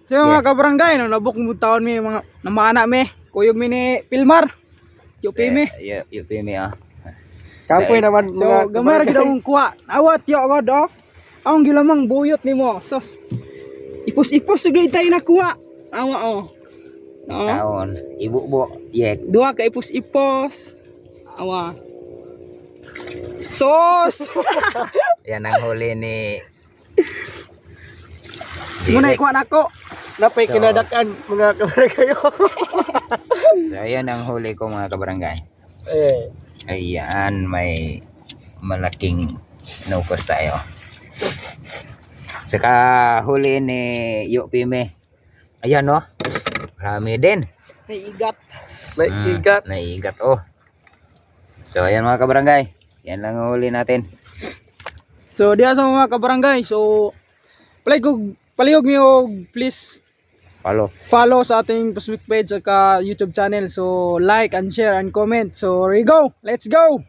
So mga kabarangay, no, nabuk mo taon mi mga namana mi. Kuyog mi ni Pilmar. Yupi mi. Yupi mi ah. Kampoy naman So mga gamay ra gid akong kuha. Awat yo god oh. Ang gilamang buyot nimo. Sos. Ipos-ipos sugli tay nakuha. Awa oh. No. Taon. Ibu-bu. Yek. Dua ka ipos-ipos. Awa. Sos. Yan ang huli ni Muna ikuha nako. napay So- kinadakan mga kabarangay. So ayan ang huli ko mga kabarangay. Eh, Ayan, may malaking nukos tayo. Saka huli ni Yupime. Ayan no. Marami din. May igat. may igat. Naigat oh. So ayan mga kabarangay. Yan lang ang huli natin. So diya sa mga kabarangay. So palihog mi og please follow sa ating Facebook page at YouTube channel. So like and share and comment. So here we go. Let's go.